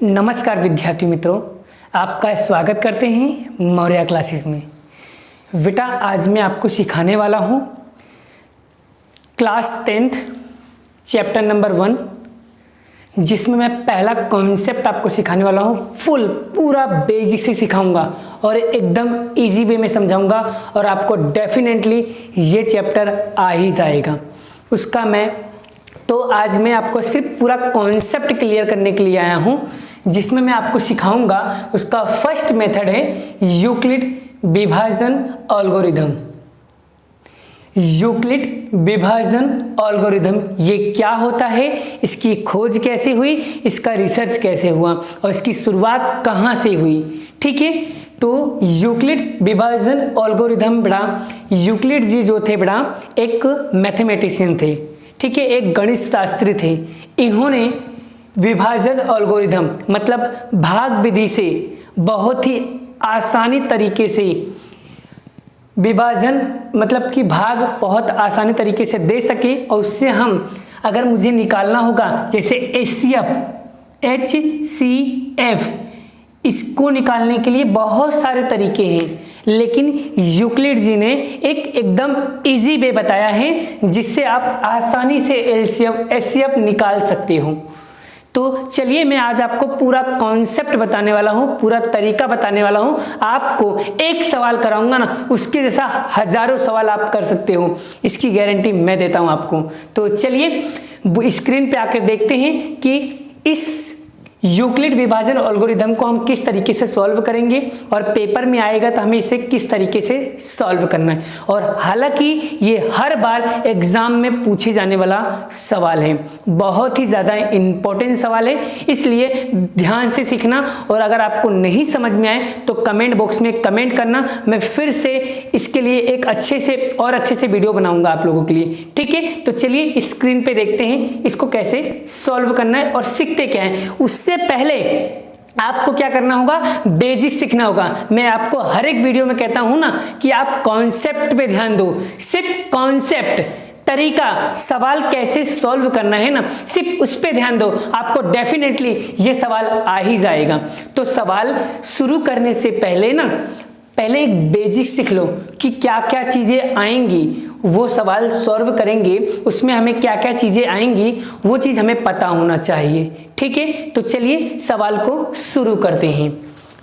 नमस्कार विद्यार्थी मित्रों, आपका स्वागत करते हैं मौर्या क्लासेस में। बेटा आज मैं आपको सिखाने वाला हूँ क्लास 10th चैप्टर नंबर 1, जिसमें मैं पहला कॉन्सेप्ट आपको सिखाने वाला हूँ। पूरा बेसिक से सिखाऊंगा और एकदम इजी वे में समझाऊंगा और आपको डेफिनेटली ये चैप्टर आ ही जाएगा। उसका आज मैं आपको सिर्फ पूरा कॉन्सेप्ट क्लियर करने के लिए आया हूँ, जिसमें मैं आपको सिखाऊंगा। उसका फर्स्ट मेथड है यूक्लिड विभाजन एल्गोरिथम। यूक्लिड विभाजन एल्गोरिथम ये क्या होता है, इसकी खोज कैसे हुई, इसका रिसर्च कैसे हुआ और इसकी शुरुआत कहाँ से हुई। ठीक है, तो यूक्लिड विभाजन एल्गोरिथम बेटा, यूक्लिड जी जो थे बेटा एक मैथमेटिशियन थे। ठीक है, एक गणित शास्त्री थे। इन्होंने विभाजन एल्गोरिथम मतलब भाग विधि से बहुत ही आसानी तरीके से विभाजन मतलब कि भाग बहुत आसानी तरीके से दे सके, और उससे हम अगर मुझे निकालना होगा जैसे HCF, इसको निकालने के लिए बहुत सारे तरीके हैं, लेकिन यूक्लिड जी ने एकदम इजी वे बताया है जिससे आप आसानी से HCF निकाल सकते हो। तो चलिए मैं आज आपको पूरा कॉन्सेप्ट बताने वाला हूँ, पूरा तरीका बताने वाला हूँ। आपको एक सवाल कराऊंगा ना, उसके जैसा हजारों सवाल आप कर सकते हो, इसकी गारंटी मैं देता हूँ आपको। तो चलिए स्क्रीन पे आकर देखते हैं कि इस यूक्लिड विभाजन एल्गोरिथम को हम किस तरीके से सॉल्व करेंगे और पेपर में आएगा तो हमें इसे किस तरीके से सॉल्व करना है। और हालांकि ये हर बार एग्जाम में पूछे जाने वाला सवाल है, बहुत ही ज़्यादा इम्पोर्टेंट सवाल है, इसलिए ध्यान से सीखना। और अगर आपको नहीं समझ में आए तो कमेंट बॉक्स में कमेंट करना, मैं फिर से इसके लिए एक अच्छे से वीडियो बनाऊंगा आप लोगों के लिए। ठीक है, तो चलिए स्क्रीन पे देखते हैं इसको कैसे सॉल्व करना है और सीखते क्या है। उससे पहले आपको क्या करना होगा, बेसिक सीखना होगा। मैं आपको हर एक वीडियो में कहता हूं ना कि आप कॉन्सेप्ट पे ध्यान दो, सिर्फ कॉन्सेप्ट, तरीका, सवाल कैसे सॉल्व करना है ना, सिर्फ उस पे ध्यान दो, आपको डेफिनेटली ये सवाल आ ही जाएगा। तो सवाल शुरू करने से पहले एक बेसिक सीख लो कि क्या क्या चीजें आएंगी, वो सवाल सॉल्व करेंगे उसमें हमें क्या क्या चीजें आएंगी, वो चीज हमें पता होना चाहिए। ठीक है, तो चलिए सवाल को शुरू करते हैं।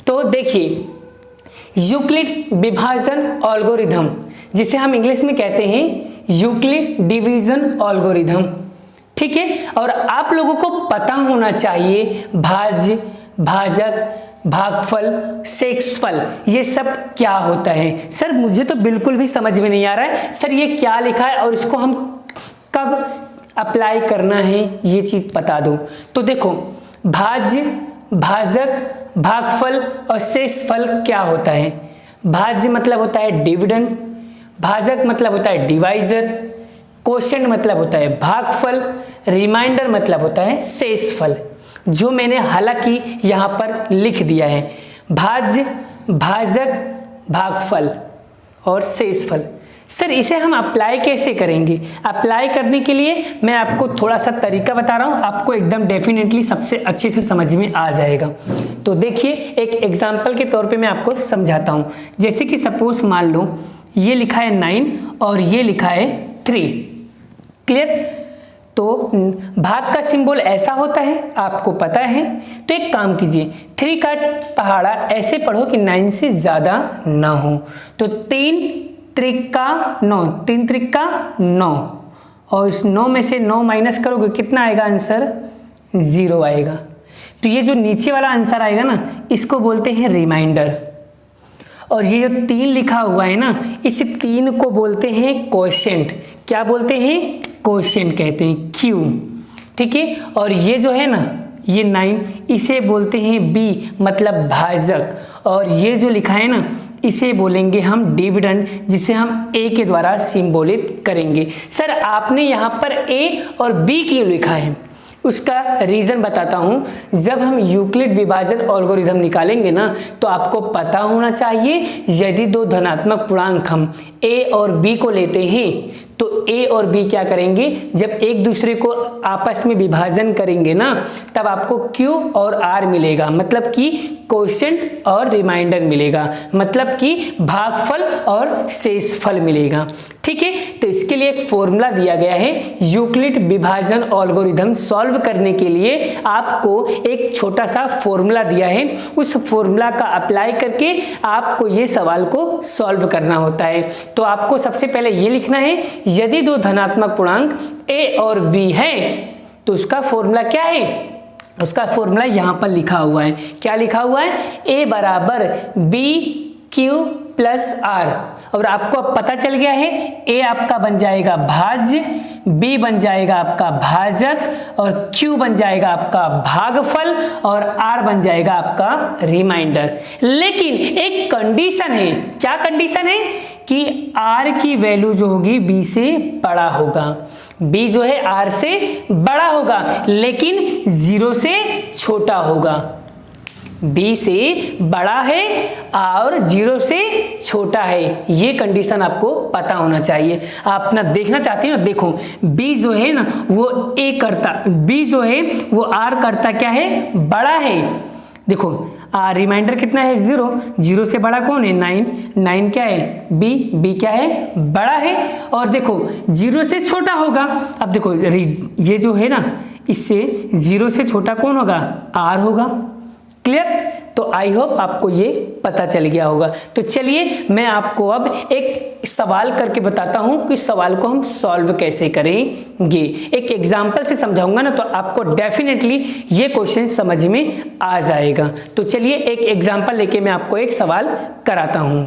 तो देखिए यूक्लिड विभाजन एल्गोरिथम, जिसे हम इंग्लिश में कहते हैं यूक्लिड डिवीजन एल्गोरिथम। ठीक है, और आप लोगों को पता होना चाहिए भाज्य, भाजक, भागफल, शेषफल ये सब क्या होता है। सर मुझे तो बिल्कुल भी समझ में नहीं आ रहा है, सर ये क्या लिखा है और इसको हम कब अप्लाई करना है, ये चीज बता दो। तो देखो भाज्य, भाजक, भागफल और शेषफल क्या होता है। भाज्य मतलब होता है डिविडेंड, भाजक मतलब होता है डिवाइजर, क्वोशिएंट मतलब होता है भागफल, रिमाइंडर मतलब होता है शेषफल, जो मैंने हालांकि यहां पर लिख दिया है। भाज्य, भाजक, भागफल और शेषफल। सर इसे हम अप्लाई कैसे करेंगे? अप्लाई करने के लिए मैं आपको थोड़ा सा तरीका बता रहा हूं, आपको एकदम डेफिनेटली सबसे अच्छे से समझ में आ जाएगा। तो देखिए एक एग्जाम्पल के तौर पे मैं आपको समझाता हूं। जैसे कि सपोज मान लो ये लिखा है 9 और ये लिखा है 3। क्लियर? तो भाग का सिंबल ऐसा होता है, आपको पता है। तो एक काम कीजिए, 3 का पहाड़ा ऐसे पढ़ो कि 9 से ज्यादा ना हो। तो 3 त्रिका 9, 3 त्रिका 9, और इस 9 में से 9 माइनस करोगे कितना आएगा आंसर? 0 आएगा। तो ये जो नीचे वाला आंसर आएगा ना, इसको बोलते हैं रिमाइंडर। और ये जो 3 लिखा हुआ है ना, इस 3 को बोलते हैं क्वोशिएंट। क्या बोलते हैं? क्वोशिएंट कहते हैं, Q। ठीक है, और ये जो है ना ये 9, इसे बोलते हैं B मतलब भाजक, और ये जो लिखा है ना इसे बोलेंगे हम डिविडेंड, जिसे हम A के द्वारा सिंबोलित करेंगे। सर आपने यहाँ पर A और B क्यों लिखा है? उसका रीज़न बताता हूँ। जब हम यूक्लिड विभाजन एल्गोरिथम निकालेंगे ना, तो आपको पता होना चाहिए यदि दो धनात्मक पूर्णांक हम a और b को लेते हैं तो a और b क्या करेंगे, जब एक दूसरे को आपस में विभाजन करेंगे ना, तब आपको q और r मिलेगा, मतलब कि कोशेंट और रिमाइंडर मिलेगा, मतलब कि भागफल और शेषफल मिलेगा। ठीक है, तो इसके लिए एक फॉर्मूला दिया गया है। यूक्लिड विभाजन एल्गोरिथम सॉल्व करने के लिए आपको एक छोटा सा फॉर्मूला दिया है, उस फॉर्मूला का अप्लाई करके आपको ये सवाल को सॉल्व करना होता है। तो आपको सबसे पहले ये लिखना है, यदि दो धनात्मक पूर्णांक a और b हैं तो उसका फॉर्मूला क्या है, उसका फॉर्मूला यहां पर लिखा हुआ है। क्या लिखा हुआ है, a बराबर b q प्लस r। और आपको अब पता चल गया है, a आपका बन जाएगा भाज्य, b बन जाएगा आपका भाजक और q बन जाएगा आपका भागफल और r बन जाएगा आपका रिमाइंडर। लेकिन एक कंडीशन है, क्या कंडीशन है कि r की वैल्यू जो होगी b से बड़ा होगा, b जो है r से बड़ा होगा लेकिन 0 से छोटा होगा। b से बड़ा है और 0 से छोटा है, ये कंडीशन आपको पता होना चाहिए। आप ना देखना चाहते हैं ना, देखो b जो है ना वो a करता, b जो है वो r करता क्या है, बड़ा है। देखो रिमाइंडर कितना है, 0, 0 से बड़ा कौन है, 9, 9 क्या है, b क्या है, बड़ा है। और देखो 0 से छोटा होगा, अब देखो ये जो है ना, इससे 0 से छोटा कौन होगा, r होगा। क्लियर? तो आई होप आपको ये पता चल गया होगा। तो चलिए मैं आपको अब एक सवाल करके बताता हूं कि सवाल को हम सॉल्व कैसे करेंगे। एक एग्जांपल से समझाऊंगा ना, तो आपको डेफिनेटली ये क्वेश्चन समझ में आ जाएगा। तो चलिए एक एग्जांपल लेके मैं आपको एक सवाल कराता हूं।